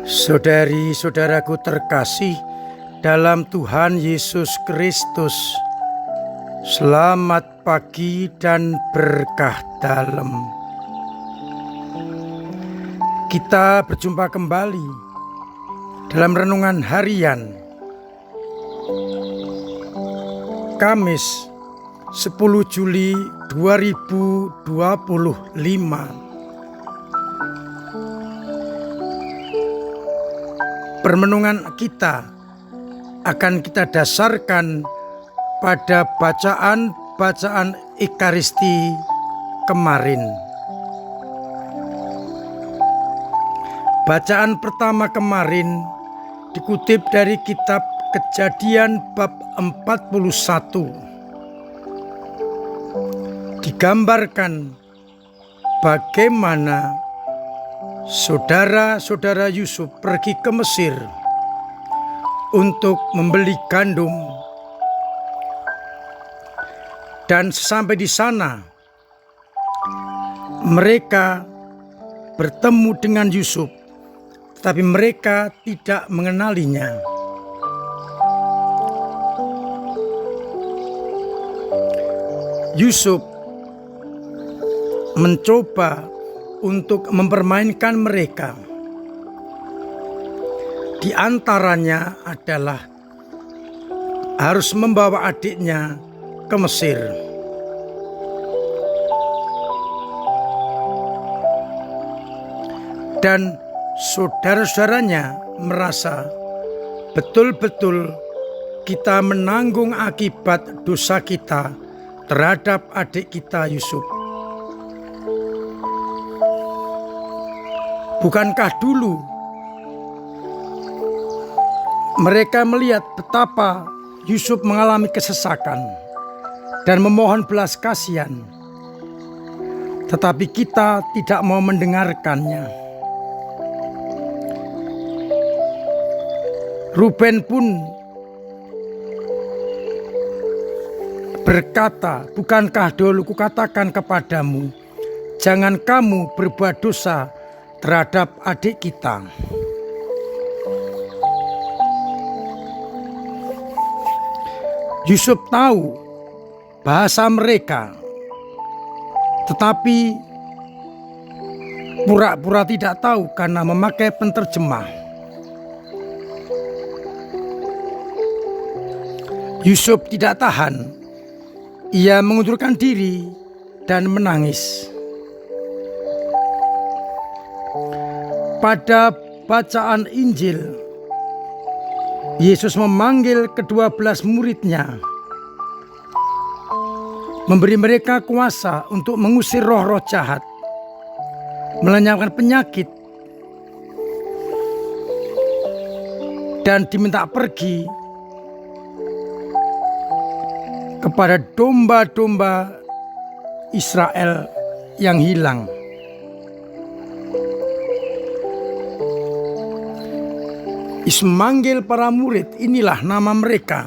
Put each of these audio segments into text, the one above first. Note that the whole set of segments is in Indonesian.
Saudari-saudaraku terkasih dalam Tuhan Yesus Kristus, selamat pagi dan berkah dalam. Kita berjumpa kembali dalam renungan harian Kamis 10 Juli 2025. Permenungan kita akan kita dasarkan pada bacaan Ekaristi kemarin. Bacaan pertama kemarin dikutip dari kitab Kejadian bab 41. Digambarkan bagaimana saudara-saudara Yusuf pergi ke Mesir untuk membeli gandum, dan sampai di sana mereka bertemu dengan Yusuf, tetapi mereka tidak mengenalinya. Yusuf mencoba untuk mempermainkan mereka. Di antaranya adalah harus membawa adiknya ke Mesir. Dan saudara-saudaranya merasa betul-betul kita menanggung akibat dosa kita terhadap adik kita Yusuf. Bukankah dulu mereka melihat betapa Yusuf mengalami kesesakan dan memohon belas kasihan, tetapi kita tidak mau mendengarkannya. Ruben pun berkata, "Bukankah dulu kukatakan kepadamu, jangan kamu berbuat dosa terhadap adik kita." Yusuf tahu bahasa mereka, tetapi pura-pura tidak tahu karena memakai penterjemah. Yusuf tidak tahan, ia mengundurkan diri dan menangis. Pada bacaan Injil, Yesus memanggil ke-12 muridnya, memberi mereka kuasa untuk mengusir roh-roh jahat, melenyapkan penyakit, dan diminta pergi kepada domba-domba Israel yang hilang. Yesus memanggil para murid, inilah nama mereka: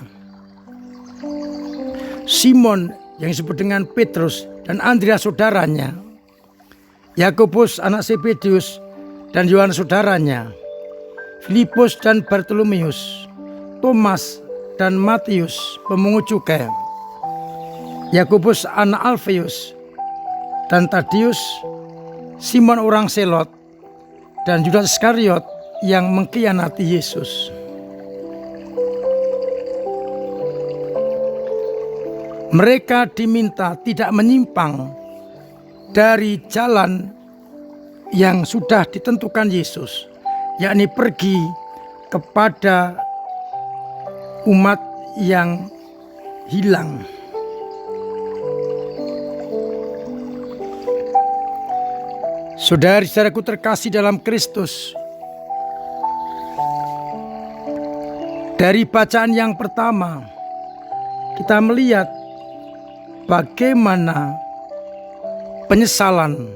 Simon yang disebut dengan Petrus dan Andreas saudaranya, Yakobus anak Zebedius dan Yohanes saudaranya, Filipus dan Bartolomeus, Thomas dan Matius pemungut cukai, Yakobus anak Alfeus dan Tadius, Simon orang Selot, dan Judas Iskariot yang mengkhianati Yesus. Mereka diminta tidak menyimpang dari jalan yang sudah ditentukan Yesus, yakni pergi kepada umat yang hilang. Saudara-saudaraku terkasih dalam Kristus, dari bacaan yang pertama kita melihat bagaimana penyesalan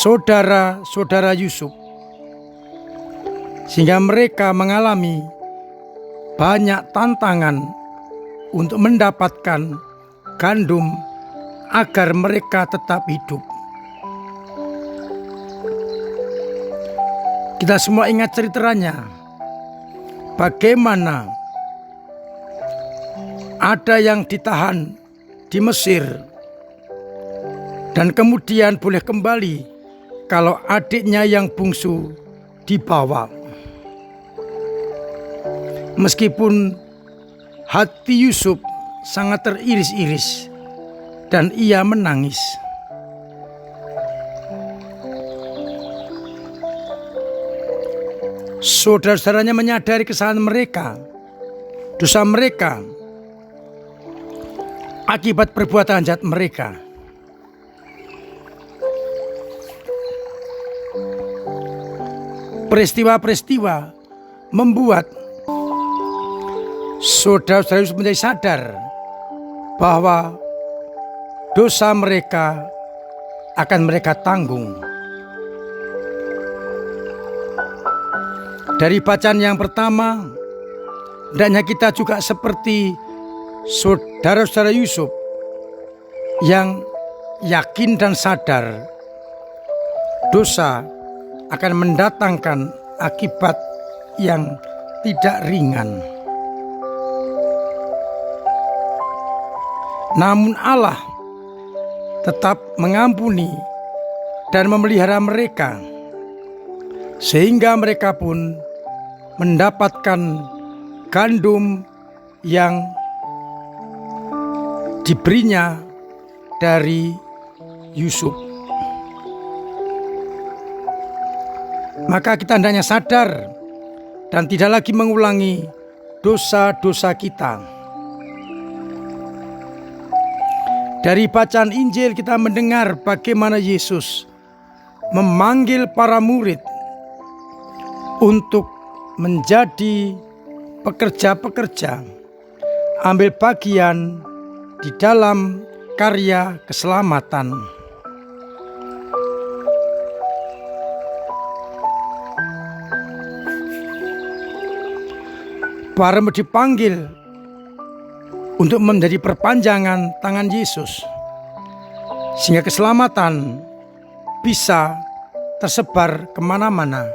saudara-saudara Yusuf, sehingga mereka mengalami banyak tantangan untuk mendapatkan gandum agar mereka tetap hidup. Kita semua ingat ceritanya, bagaimana ada yang ditahan di Mesir dan kemudian boleh kembali kalau adiknya yang bungsu dibawa. Meskipun hati Yusuf sangat teriris-iris dan ia menangis. Saudara-saudaranya menyadari kesalahan mereka, dosa mereka, akibat perbuatan jahat mereka. Peristiwa-peristiwa membuat saudara-saudara Yusuf menjadi sadar bahwa dosa mereka akan mereka tanggung. Dari bacaan yang pertama, hendaknya kita juga seperti saudara-saudara Yusuf yang yakin dan sadar dosa akan mendatangkan akibat yang tidak ringan. Namun Allah tetap mengampuni dan memelihara mereka, sehingga mereka pun mendapatkan gandum yang diberinya dari Yusuf. Maka kita hendaknya sadar dan tidak lagi mengulangi dosa-dosa kita. Dari bacaan Injil kita mendengar bagaimana Yesus memanggil para murid untuk menjadi pekerja-pekerja, ambil bagian di dalam karya keselamatan. Para murid dipanggil untuk menjadi perpanjangan tangan Yesus, sehingga keselamatan bisa tersebar kemana-mana.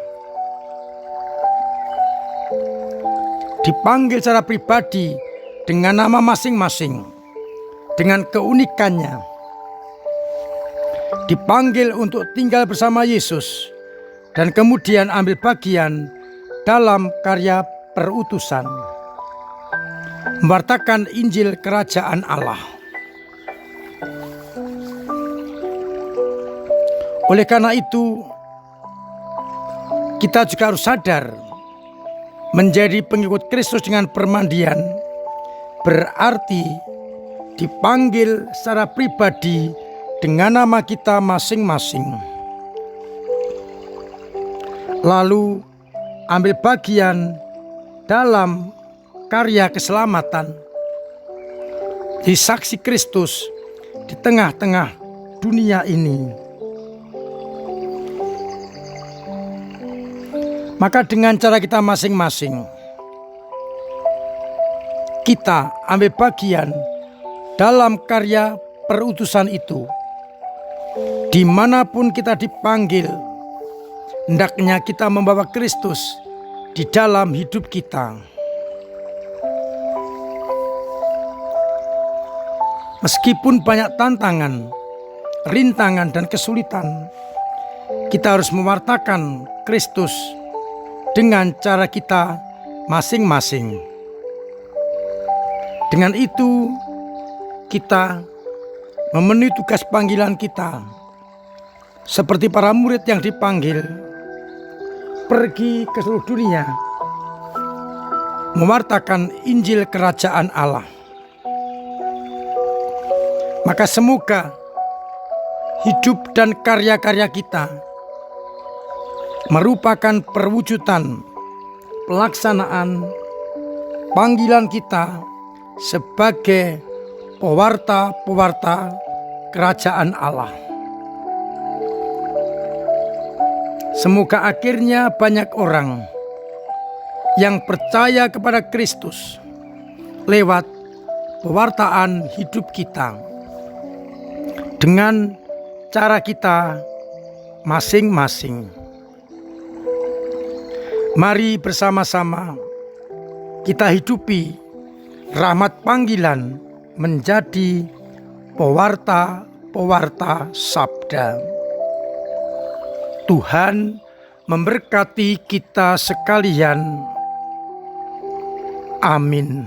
Dipanggil secara pribadi dengan nama masing-masing, dengan keunikannya. Dipanggil untuk tinggal bersama Yesus dan kemudian ambil bagian dalam karya perutusan, memwartakan Injil Kerajaan Allah. Oleh karena itu, kita juga harus sadar, menjadi pengikut Kristus dengan permandian berarti dipanggil secara pribadi dengan nama kita masing-masing. Lalu ambil bagian dalam karya keselamatan, di saksi Kristus di tengah-tengah dunia ini. Maka dengan cara kita masing-masing, kita ambil bagian dalam karya perutusan itu. Dimanapun kita dipanggil, hendaknya kita membawa Kristus di dalam hidup kita. Meskipun banyak tantangan, rintangan, dan kesulitan, kita harus mewartakan Kristus dengan cara kita masing-masing. Dengan itu, kita memenuhi tugas panggilan kita, seperti para murid yang dipanggil pergi ke seluruh dunia, mewartakan Injil Kerajaan Allah. Maka semoga hidup dan karya-karya kita merupakan perwujudan pelaksanaan panggilan kita sebagai pewarta-pewarta Kerajaan Allah. Semoga akhirnya banyak orang yang percaya kepada Kristus lewat pewartaan hidup kita dengan cara kita masing-masing. Mari bersama-sama kita hidupi rahmat panggilan menjadi pewarta-pewarta sabda. Tuhan memberkati kita sekalian. Amin.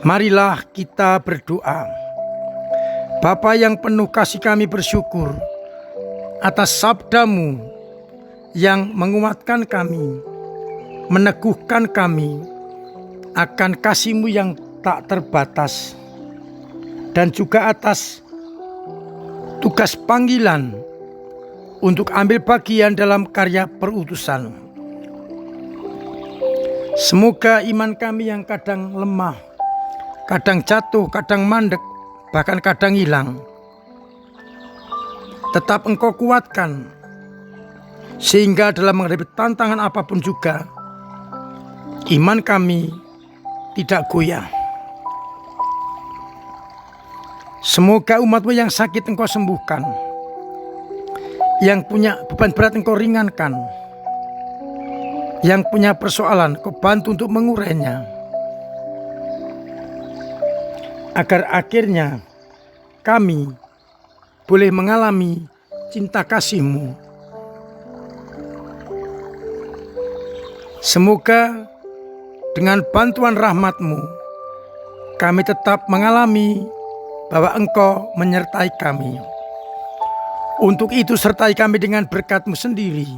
Marilah kita berdoa. Bapa yang penuh kasih, kami bersyukur atas sabda-Mu yang menguatkan kami, meneguhkan kami akan kasih-Mu yang tak terbatas, dan juga atas tugas panggilan untuk ambil bagian dalam karya perutusan. Semoga iman kami yang kadang lemah, kadang jatuh, kadang mandek, bahkan kadang hilang, tetap Engkau kuatkan, sehingga dalam menghadapi tantangan apapun juga, iman kami tidak goyah. Semoga umat-Mu yang sakit Engkau sembuhkan, yang punya beban berat Engkau ringankan, yang punya persoalan Engkau bantu untuk mengurainya, agar akhirnya kami boleh mengalami cinta kasih-Mu. Semoga dengan bantuan rahmat-Mu kami tetap mengalami bahwa Engkau menyertai kami. Untuk itu sertai kami dengan berkat-Mu sendiri,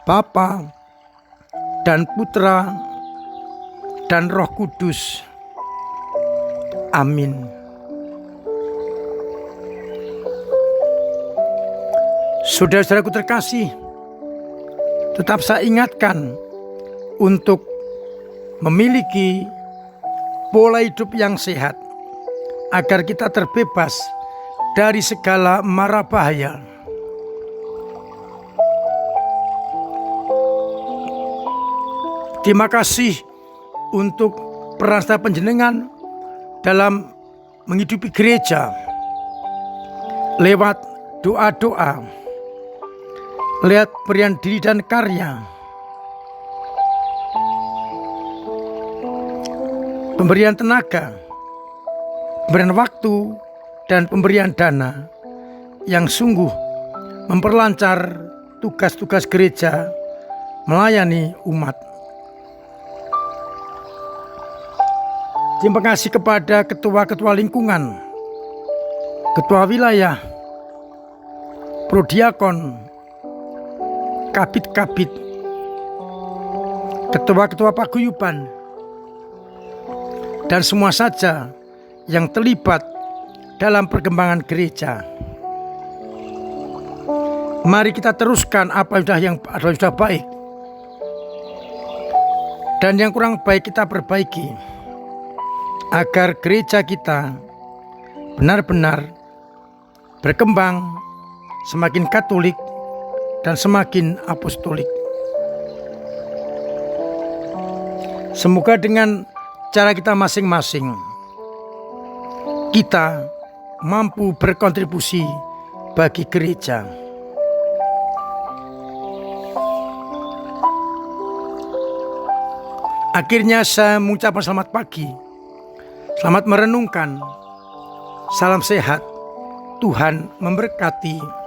Bapa dan Putra dan Roh Kudus. Amin. Saudara-saudaraku terkasih, tetap saya ingatkan untuk memiliki pola hidup yang sehat, agar kita terbebas dari segala mara bahaya. Terima kasih untuk peran serta panjenengan dalam menghidupi gereja lewat doa-doa, lewat pemberian diri dan karya, pemberian tenaga, pemberian waktu, dan pemberian dana yang sungguh memperlancar tugas-tugas gereja melayani umat. Terima kasih kepada ketua-ketua lingkungan, ketua wilayah, prodiakon, kabit-kabit, ketua-ketua paguyuban, dan semua saja yang terlibat dalam perkembangan gereja. Mari kita teruskan apa yang sudah baik, dan yang kurang baik kita perbaiki, agar gereja kita benar-benar berkembang semakin katolik dan semakin apostolik. Semoga dengan cara kita masing-masing, kita mampu berkontribusi bagi gereja. Akhirnya saya mengucapkan selamat pagi, selamat merenungkan, salam sehat, Tuhan memberkati.